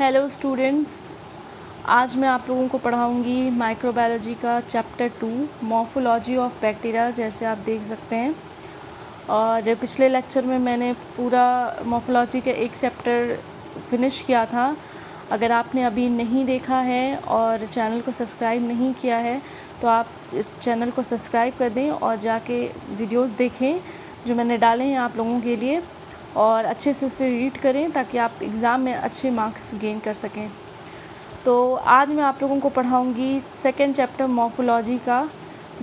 Hello students, आज मैं आप लोगों को पढ़ाऊंगी माइक्रोबायोलॉजी का चैप्टर 2 मॉर्फोलॉजी ऑफ बैक्टीरिया। जैसे आप देख सकते हैं, और पिछले लेक्चर में मैंने पूरा मॉर्फोलॉजी का एक चैप्टर फिनिश किया था। अगर आपने अभी नहीं देखा है और चैनल को सब्सक्राइब नहीं किया है तो आप चैनल को सब्सक्राइब कर दें और जाके वीडियोस देखें जो मैंने डाले हैं आप लोगों के लिए, और अच्छे से उसे रीड करें ताकि आप एग्ज़ाम में अच्छे मार्क्स गेन कर सकें। तो आज मैं आप लोगों को पढ़ाऊंगी सेकंड चैप्टर मॉर्फोलॉजी का,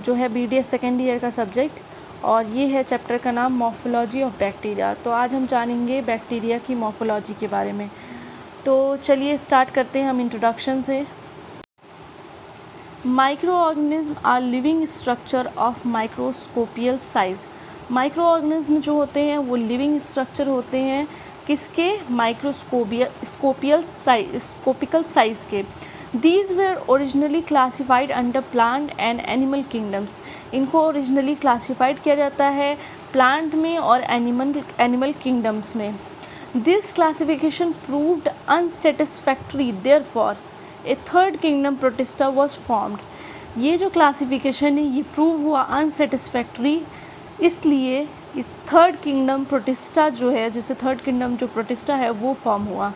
जो है BDS सेकेंड ईयर का सब्जेक्ट, और ये है चैप्टर का नाम मॉर्फोलॉजी ऑफ बैक्टीरिया। तो आज हम जानेंगे बैक्टीरिया की मॉर्फोलॉजी के बारे में। तो चलिए स्टार्ट करते हैं हम इंट्रोडक्शन से। Microorganism are living structure of microscopical size. Microorganism जो होते हैं वो लिविंग स्ट्रक्चर होते हैं किसके? स्कोपिकल साइज के। These were originally classified under plant and animal kingdoms. इनको ओरिजिनली क्लासिफाइड किया जाता है प्लांट में और एनिमल किंगडम्स में। This classification proved unsatisfactory, therefore a third kingdom protista was formed. ये जो क्लासिफिकेशन है ये प्रूव हुआ अनसेटिस्फैक्ट्री, इसलिए इस थर्ड किंगडम प्रोटिस्टा जो है, जिससे थर्ड किंगडम जो प्रोटिस्टा है वो फॉर्म हुआ।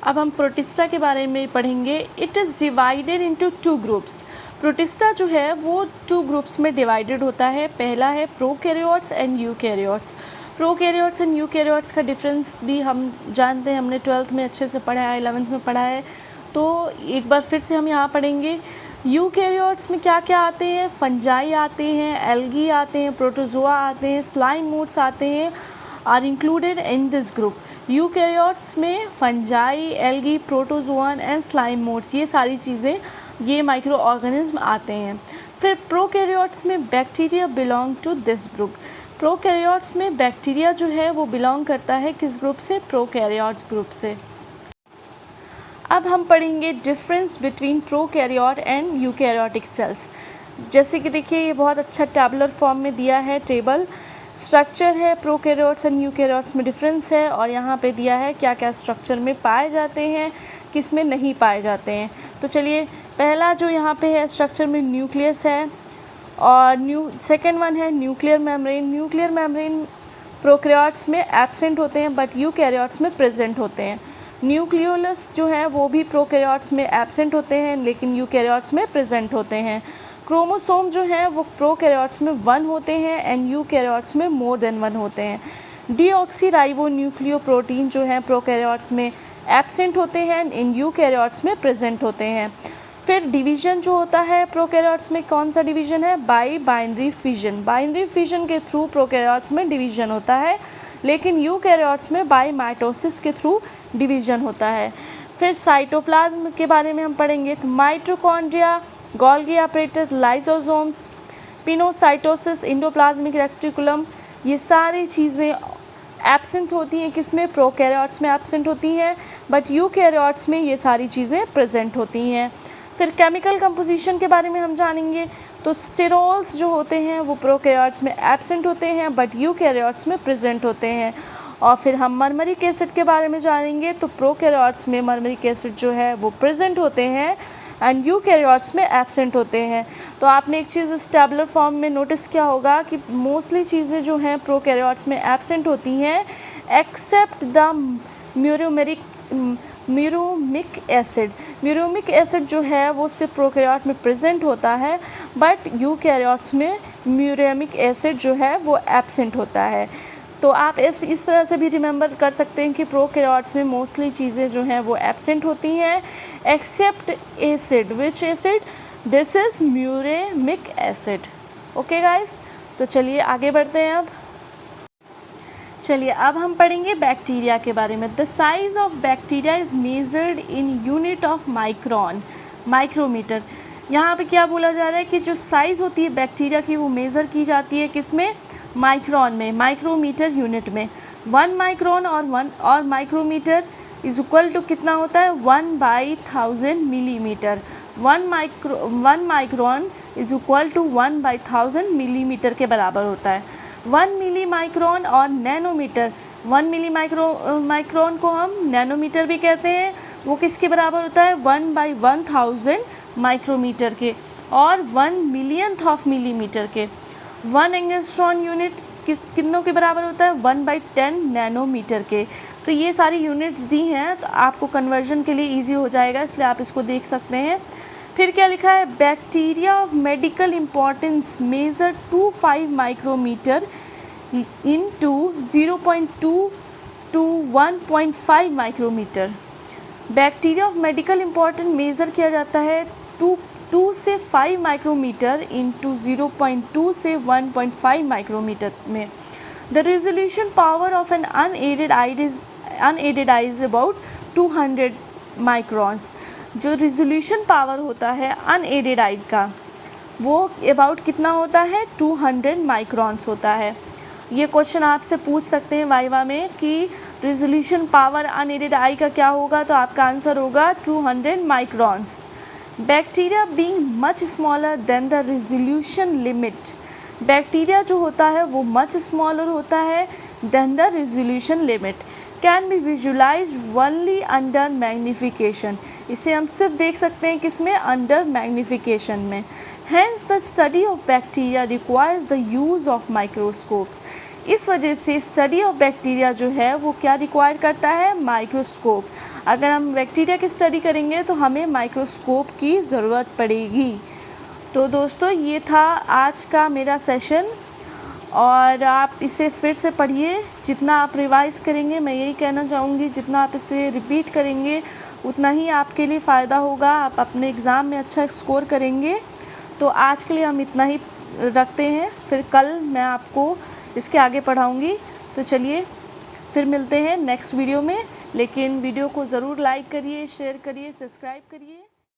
अब हम प्रोटिस्टा के बारे में पढ़ेंगे। It is divided into 2 groups. Protista जो है वो 2 ग्रुप्स में डिवाइडेड होता है। पहला है prokaryotes and eukaryotes. Prokaryotes and eukaryotes का डिफरेंस भी हम जानते हैं, हमने 12th में अच्छे से पढ़ा है, 11th में पढ़ा है, तो एक बार फिर से हम यहाँ पढ़ेंगे। यूकैरियोट्स में क्या क्या आते हैं? फंजाई आते हैं, एल्गी आते हैं, प्रोटोजोआ आते हैं, स्लाइम मोड्स आते हैं, are included in this group. Eukaryotes में fungi, algae, protozoan and slime moulds, ये सारी चीज़ें, ये माइक्रो ऑर्गेनिज्म आते हैं। फिर प्रोकैरियोट्स में bacteria belong to this group. Prokaryotes में बैक्टीरिया जो है वो बिलोंग करता है किस ग्रुप से? प्रोकैरियोट्स ग्रुप से। अब हम पढ़ेंगे difference between prokaryote and eukaryotic cells. जैसे कि देखिए ये बहुत अच्छा टैबुलर फॉर्म में दिया है, टेबल स्ट्रक्चर है, प्रोकैरियोट्स एंड यूकैरियोट्स में डिफरेंस है, और यहाँ पे दिया है क्या क्या स्ट्रक्चर में पाए जाते हैं, किस में नहीं पाए जाते हैं। तो चलिए, पहला जो यहाँ पे है स्ट्रक्चर में न्यूक्लियस है, और सेकेंड वन है nuclear membrane. Nuclear membrane prokaryotes में एब्सेंट होते हैं बट यूकैरियोट्स में प्रेजेंट होते हैं। न्यूक्लियोलस जो है वो भी प्रोकैरियोट्स में एब्सेंट होते हैं लेकिन यूकैरियोट्स में प्रेजेंट होते हैं। क्रोमोसोम जो है वो प्रोकैरियोट्स में 1 होते हैं एंड यूकैरियोट्स में मोर देन 1 होते हैं। डीऑक्सीराइबो न्यूक्लियोप्रोटीन जो है प्रोकैरियोट्स में एब्सेंट होते हैं, इन यूकैरियोट्स में प्रेजेंट होते हैं। फिर डिवीज़न जो होता है प्रोकैरियोट्स में, कौन सा डिवीज़न है? By binary fission. Binary fission के थ्रू प्रोकैरियोट्स में डिवीज़न होता है, लेकिन यूकैरियोट्स में बाई माइटोसिस के थ्रू डिवीज़न होता है। फिर साइटोप्लाज्म के बारे में हम पढ़ेंगे। तो mitochondria, Golgi apparatus, lysosomes, pinocytosis, endoplasmic reticulum, ये सारी चीज़ें एब्सेंट होती हैं किसमें? प्रोकैरियोट्स में एब्सेंट होती हैं, बट यूकैरियोट्स में ये सारी चीज़ें प्रेजेंट होती हैं। फिर केमिकल कंपोजिशन के बारे में हम जानेंगे। तो स्टेरॉल्स जो होते हैं वो प्रोकैरियोट्स में एब्सेंट होते हैं बट यूकैरियोट्स में प्रेजेंट होते हैं। और फिर हम मरमरिक एसिड के बारे में जानेंगे। तो प्रोकैरियोट्स में मरमरिक एसिड जो है वो प्रेजेंट होते हैं एंड यूकैरियोट्स में एब्सेंट होते हैं। तो आपने एक चीज़ इस टैबुलर फॉर्म में नोटिस किया होगा कि मोस्टली चीज़ें जो हैं प्रोकैरियोट्स में एब्सेंट होती हैं एक्सेप्ट द म्यूरोमिक एसिड। म्यूरोमिक एसिड जो है वो सिर्फ प्रोकैरियोट में प्रेजेंट होता है बट यूकैरियोट्स में म्यूरोमिक एसिड जो है वो एब्सेंट होता है। तो आप इस तरह से भी रिमेंबर कर सकते हैं कि प्रोकैरियोट्स में मोस्टली चीज़ें जो हैं वो एब्सेंट होती हैं except acid. Which acid? This is muramic acid. Okay guys, तो चलिए आगे बढ़ते हैं। अब हम पढ़ेंगे बैक्टीरिया के बारे में। The size of bacteria is measured in unit of micron, micrometre. यहाँ पे क्या बोला जा रहा है कि जो साइज़ होती है बैक्टीरिया की वो मेज़र की जाती है किसमें? माइक्रोन में, माइक्रोमीटर यूनिट में। 1 माइक्रोन और माइक्रोमीटर इज इक्वल टू कितना होता है? 1/1000 millimetre. 1 micron is equal to 1/1000 millimetre के बराबर होता है। 1 मिली माइक्रोन और नैनोमीटर 1 मिली माइक्रोन को हम नैनोमीटर भी कहते हैं। वो किसके बराबर होता है? 1/1000 माइक्रोमीटर के और 1 मिलियंथ ऑफ मिलीमीटर के। 1 एंगस्ट्रॉन यूनिट कितनों के बराबर होता है? 1/10 नैनोमीटर के। तो ये सारी यूनिट्स दी हैं, तो आपको कन्वर्जन के लिए इजी हो जाएगा, इसलिए आप इसको देख सकते हैं। फिर क्या लिखा है? Bacteria of medical importance measure 25 micrometre into 0.2 to 1.5 micrometre. Bacteria of medical importance measure किया जाता है 2 से 5 माइक्रोमीटर इंटू 0.2 से 1.5 माइक्रोमीटर में। The resolution power of an unaided eye is about 200 microns. जो रेजोल्यूशन पावर होता है अनएडेड आई का, वो अबाउट कितना होता है? 200 माइक्रॉन्स होता है। ये क्वेश्चन आपसे पूछ सकते हैं वाइवा में कि रेजोल्यूशन पावर अनएडेड आई का क्या होगा, तो आपका आंसर होगा 200 microns. Bacteria being much smaller than the resolution limit. Bacteria जो होता है वो मच स्मॉलर होता है than the resolution limit. Can be visualise only under magnification. इसे हम सिर्फ देख सकते हैं किसमें? अंडर मैग्नीफिकेशन में। Hence the study of bacteria requires the use of microscopes। इस वजह से स्टडी ऑफ बैक्टीरिया जो है वो क्या रिक्वायर करता है? माइक्रोस्कोप। अगर हम बैक्टीरिया की स्टडी करेंगे तो हमें माइक्रोस्कोप की ज़रूरत पड़ेगी। तो दोस्तों, ये था आज का मेरा सेशन, और आप इसे फिर से पढ़िए। जितना आप रिवाइज़ करेंगे, मैं यही कहना चाहूँगी, जितना आप इसे रिपीट करेंगे उतना ही आपके लिए फ़ायदा होगा, आप अपने एग्ज़ाम में अच्छा स्कोर करेंगे। तो आज के लिए हम इतना ही रखते हैं, फिर कल मैं आपको इसके आगे पढ़ाऊँगी। तो चलिए फिर मिलते हैं नेक्स्ट वीडियो में, लेकिन वीडियो को ज़रूर लाइक करिए, शेयर करिए, सब्सक्राइब करिए।